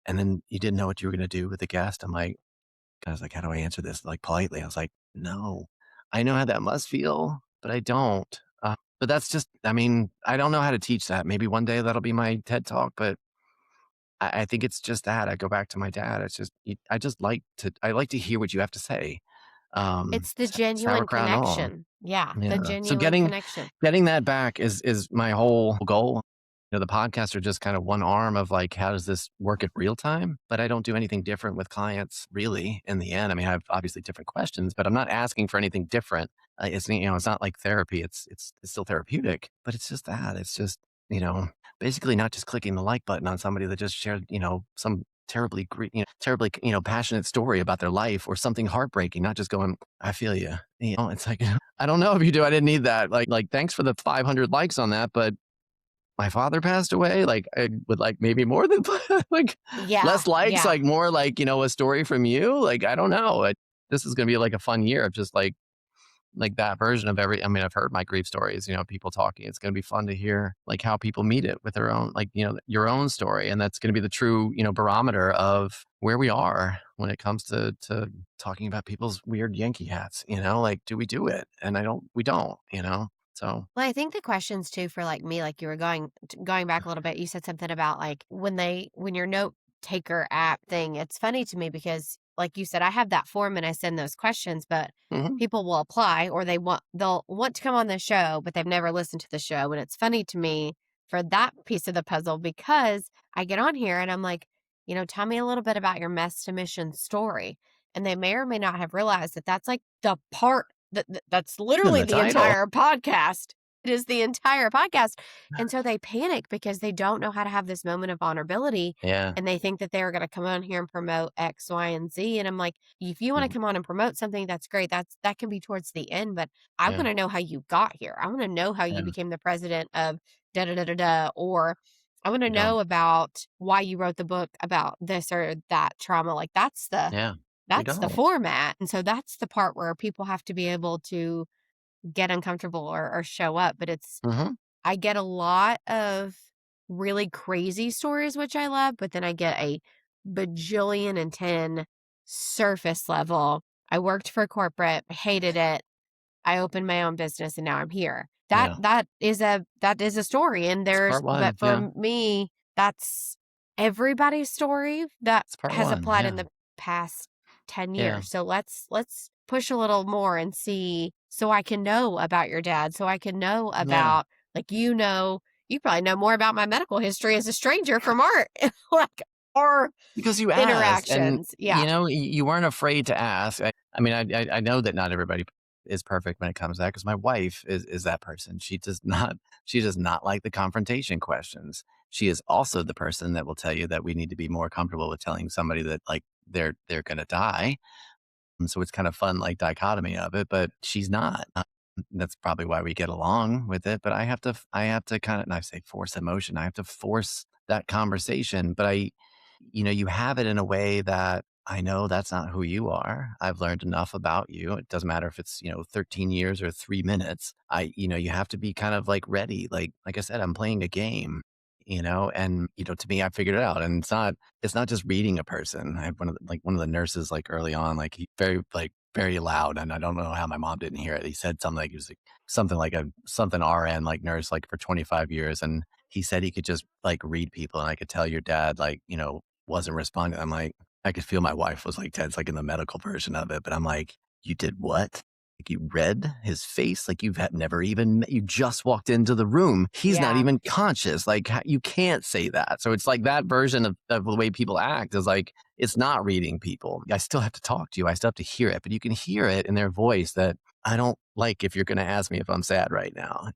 "And then you didn't know what you were going to do with the guest." I was like, "How do I answer this like politely?" I was like, "No, I know how that must feel, but I don't." But that's just, I mean, I don't know how to teach that. Maybe one day that'll be my TED talk, but I think it's just that. I go back to my dad. It's just, I like to hear what you have to say. It's the genuine Sauerkraut and all. connection. Yeah, the Yeah. So genuine getting connection. getting that back is my whole goal. The podcasts are just kind of one arm of like, how does this work at real time? But I don't do anything different with clients really in the end. I mean, I have obviously different questions, but I'm not asking for anything different. It's not like therapy. It's still therapeutic, but it's just that. It's just, you know, basically not just clicking the like button on somebody that just shared, some terribly, passionate story about their life or something heartbreaking, not just going, I feel you. It's like, I don't know if you do. I didn't need that. Like, thanks for the 500 likes on that, but my father passed away. Like, I would like maybe more than like Yeah, less likes, yeah. like more like, a story from you. Like, I don't know. This is going to be like a fun year of just like that version of I mean, I've heard my grief stories, people talking. It's going to be fun to hear like how people meet it with their own, like, your own story. And that's going to be the true, barometer of where we are when it comes to talking about people's weird Yankee hats, like, do we do it? And we don't. So, Well, I think the questions too for like me, like you were going back a little bit, you said something about like when your note taker app thing, it's funny to me because like you said, I have that form and I send those questions, but mhm, people will apply or they'll want to come on the show, but they've never listened to the show. And it's funny to me for that piece of the puzzle because I get on here and I'm like, tell me a little bit about your mess to mission story. And they may or may not have realized that that's like the part that's even literally the the title. entire podcast. It is the entire podcast. And so they panic because they don't know how to have this moment of vulnerability. Yeah. And they think that they're going to come on here and promote X, Y, and Z. And I'm like, if you want to Mhm, come on and promote something, that's great. That can be towards the end. But I yeah. want to know how you got here. I want to know how you Yeah. became the president of da da da da da. Or I want to We don't. know about why you wrote the book about this or that trauma. Like Yeah. We that's the don't. format. And so that's the part where people have to be able to get uncomfortable or show up, but Mhm. I get a lot of really crazy stories, which I love, but then I get a bajillion and 10 surface level. I worked for corporate, hated it. I opened my own business and now I'm here. Yeah. That is a story and It's there's part but 1. for Yeah. me, that's everybody's story that It's part has 1. applied in Yeah. the past 10 Yeah. years. So let's push a little more and see so I can know about your dad, so I can know Yeah. about like you probably know more about my medical history as a stranger from our like our Because you asked and, interactions. Yeah. you weren't afraid to ask. I mean, I know that not everybody is perfect when it comes to that because my wife is that person. She does not like the confrontation questions. She is also the person that will tell you that we need to be more comfortable with telling somebody that, like, they're gonna die. And so it's kind of fun, like, dichotomy of it, but she's not. That's probably why we get along with it, but I have to kinda, and I say force emotion, I have to force that conversation, but you have it in a way that I know that's not who you are. I've learned enough about you. It doesn't matter if it's, 13 years or 3 minutes. You have to be kind of like ready. Like I said, I'm playing a game, and to me, I figured it out. And it's not just reading a person. I have one of the nurses like early on, like he very loud, and I don't know how my mom didn't hear it. He said something like he was like something RN like nurse like for 25 years, and he said he could just like read people, and I could tell your dad like wasn't responding. I'm like, I could feel my wife was like tense, like in the medical version of it, but I'm like, you did what? Like you read his face, like never even you just walked into the room. He's not Yeah. even conscious. Like you can't say that. So it's like that version of the way people act is like it's not reading people. I still have to talk to you. I still have to hear it, but you can hear it in their voice that I don't like if you're going to ask me if I'm sad right now.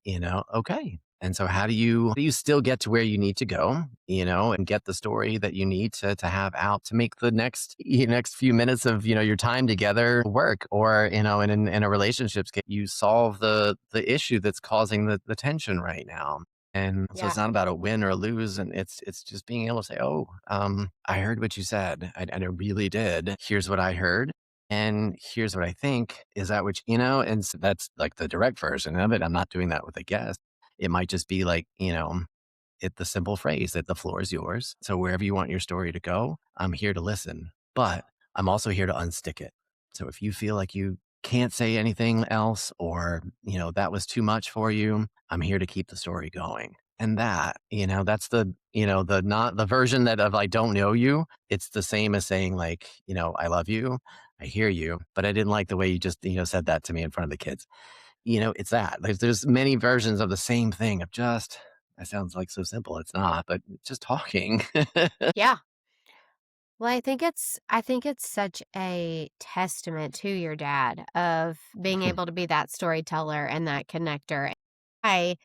Okay. And so how do you still get to where you need to go, and get the story that you need to have out to make the next few minutes of, your time together work, or, in a relationship, you solve the issue that's causing the tension right now. And so Yeah. it's not about a win or a lose. And it's just being able to say, oh, I heard what you said. I really did. Here's what I heard. And here's what I think. Is that what and so that's like the direct version of it. I'm not doing that with a guest. It might just be like, the simple phrase that the floor is yours. So wherever you want your story to go, I'm here to listen, but I'm also here to unstick it. So if you feel like you can't say anything else, or, that was too much for you, I'm here to keep the story going. And that's the not the version that of I don't know you. It's the same as saying like, I love you. I hear you, but I didn't like the way you just, said that to me in front of the kids. It's that. There's many versions of the same thing of just that sounds like so simple. It's not, but just talking. Yeah. Well, I think it's such a testament to your dad of being able to be that storyteller and that connector. I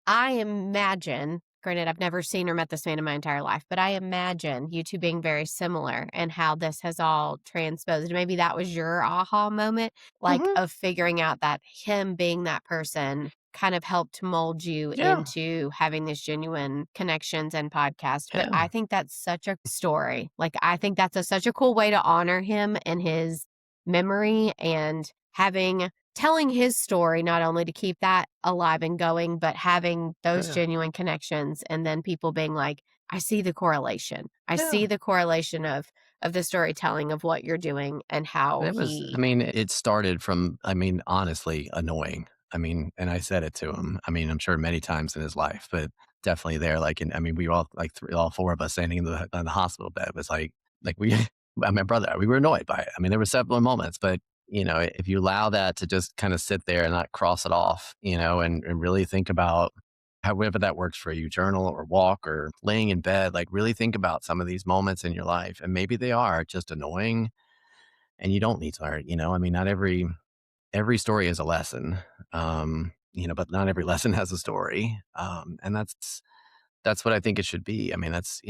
I imagine Granted, I've never seen or met this man in my entire life, but I imagine you two being very similar and how this has all transposed. Maybe that was your aha moment, like Mhm. of figuring out that him being that person kind of helped mold you Yeah. into having these genuine connections and podcast. But Yeah. I think that's such a story. Like, I think that's such a cool way to honor him and his memory and having telling his story, not only to keep that alive and going, but having those Yeah. genuine connections and then people being like, I see the correlation. I see Yeah. the correlation of the storytelling of what you're doing and how And it was, I he. mean, it started from, I mean, honestly, annoying. I mean, and I said it to him. I mean, I'm sure many times in his life, but definitely there. Like, I mean, we were all like all four of us standing in the hospital bed. It was like we, my brother, we were annoyed by it. I mean, there were several moments, but if you allow that to just kind of sit there and not cross it off, and really think about however that works for you, journal or walk or laying in bed, like really think about some of these moments in your life. And maybe they are just annoying and you don't need to learn, I mean, not every story is a lesson, but not every lesson has a story. And that's what I think it should be. I mean, that's,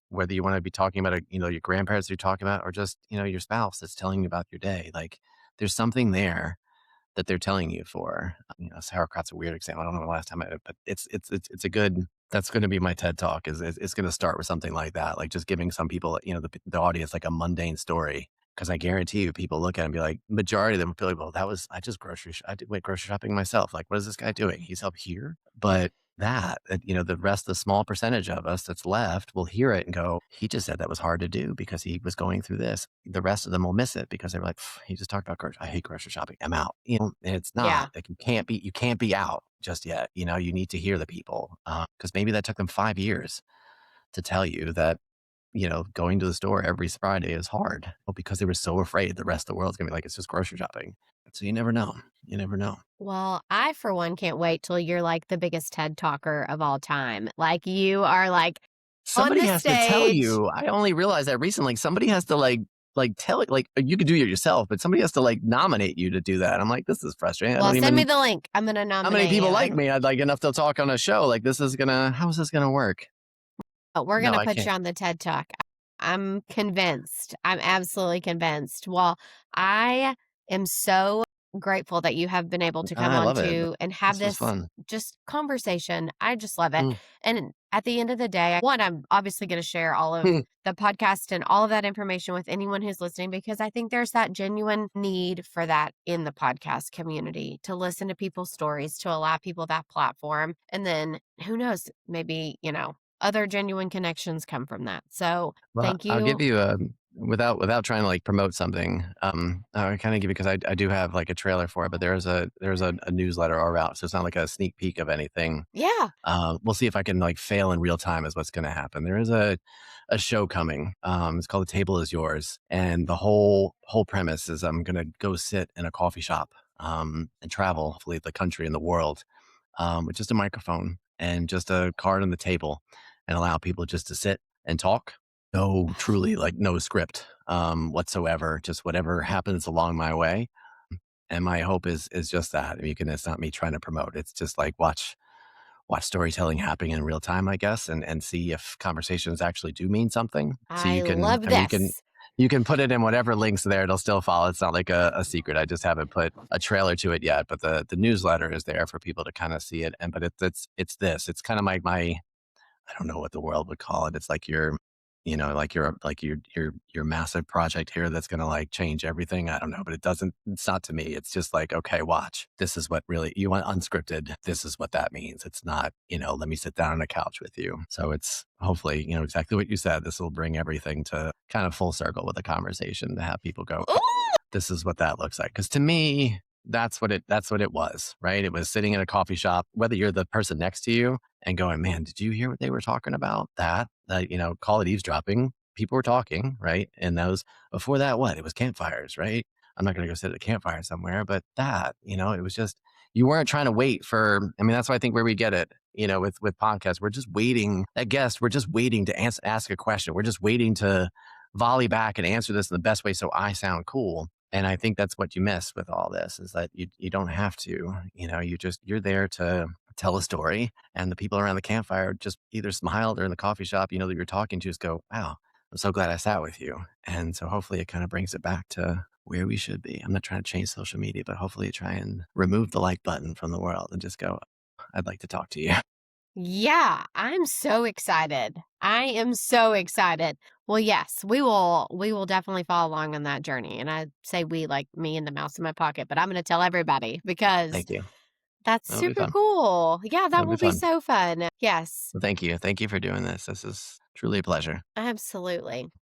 whether you want to be talking about, your grandparents you're talking about, or just, your spouse that's telling you about your day. Like there's something there that they're telling you for. Sauerkraut's a weird example. I don't know the last time but it's a good, that's going to be my TED talk is it's going to start with something like that. Like just giving some people, the audience like a mundane story. Cause I guarantee you people look at it and be like, majority of them will be like, well, I just went grocery shopping myself. Like, what is this guy doing? He's up here. But the rest, the small percentage of us that's left will hear it and go, he just said that was hard to do because he was going through this. The rest of them will miss it because they're like, he just talked about grocery. I hate grocery shopping. I'm out. And it's not Yeah. like you can't be out just yet. You need to hear the people because maybe that took them 5 years to tell you that going to the store every Friday is hard. Well, because they were so afraid the rest of the world's gonna be like, it's just grocery shopping. So you never know. You never know. Well, I, for one, can't wait till you're like the biggest TED talker of all time. Like you are like on Somebody the has to tell stage. you. I only realized that recently. Somebody has to like tell it. Like you could do it yourself, but somebody has to like nominate you to do that. I'm like, this is frustrating. I Well, don't send me even. the link. I'm gonna How many nominate you. people like And me? I'd like enough to talk on a show. Like how is this gonna work? we're No, gonna I put can't. you on the TED Talk. I'm convinced. I'm absolutely convinced. Well, I am so grateful that you have been able to come I on love it. to and have This was this fun. just conversation. I just love it. Mm. And at the end of the day, one, I'm obviously going to share all of the podcast and all of that information with anyone who's listening because I think there's that genuine need for that in the podcast community to listen to people's stories, to allow people that platform. And then who knows, maybe, other genuine connections come from that. So Well, thank I'll give you. you a without trying to like promote something. I kind of give you because I do have like a trailer for it, but there's a newsletter all out, so it's not like a sneak peek of anything. Yeah. We'll see if I can like fail in real time is what's going to happen. There is a show coming. It's called The Table Is Yours, and the whole premise is I'm going to go sit in a coffee shop and travel, hopefully the country and the world, with just a microphone and just a card on the table, and allow people just to sit and talk. No, truly, like no script whatsoever. Just whatever happens along my way. And my hope is just that. I mean, it's not me trying to promote. It's just like watch storytelling happening in real time, I guess, and see if conversations actually do mean something. So I you can, love I mean, this. you can put it in whatever links there; it'll still follow. It's not like a secret. I just haven't put a trailer to it yet, but the newsletter is there for people to kind of see it. And but it's this. It's kind of my I don't know what the world would call it. It's like your massive project here that's going to like change everything. I don't know, but it's not to me. It's just like, okay, watch. This is what really you want unscripted. This is what that means. It's not, let me sit down on a couch with you. So it's hopefully, exactly what you said. This will bring everything to kind of full circle with the conversation to have people go, Ooh, this is what that looks like. Because to me, that's what it was, right? It was sitting in a coffee shop, whether you're the person next to you and going, man, did you hear what they were talking about? Call it eavesdropping. People were talking, right? And those before that, what? It was campfires, right? I'm not going to go sit at a campfire somewhere, but it was just, you weren't trying to wait for, I mean, that's why I think where we get it, with podcasts, we're just waiting, at guest, we're just waiting to ask a question. We're just waiting to volley back and answer this in the best way so I sound cool. And I think that's what you miss with all this is that you don't have to, you're there to tell a story, and the people around the campfire just either smiled or in the coffee shop, that you're talking to just go, "Wow, I'm so glad I sat with you." And so hopefully it kind of brings it back to where we should be. I'm not trying to change social media, but hopefully try and remove the like button from the world and just go, I'd like to talk to you. Yeah, I'm so excited. I am so excited. Well, yes, we will definitely follow along on that journey. And I say we like me and the mouse in my pocket, but I'm going to tell everybody because Thank you. that's That'll be super fun. cool. Yeah, that That'll be will be fun. so fun. Yes, Well, thank you. Thank you for doing this. This is truly a pleasure. absolutely.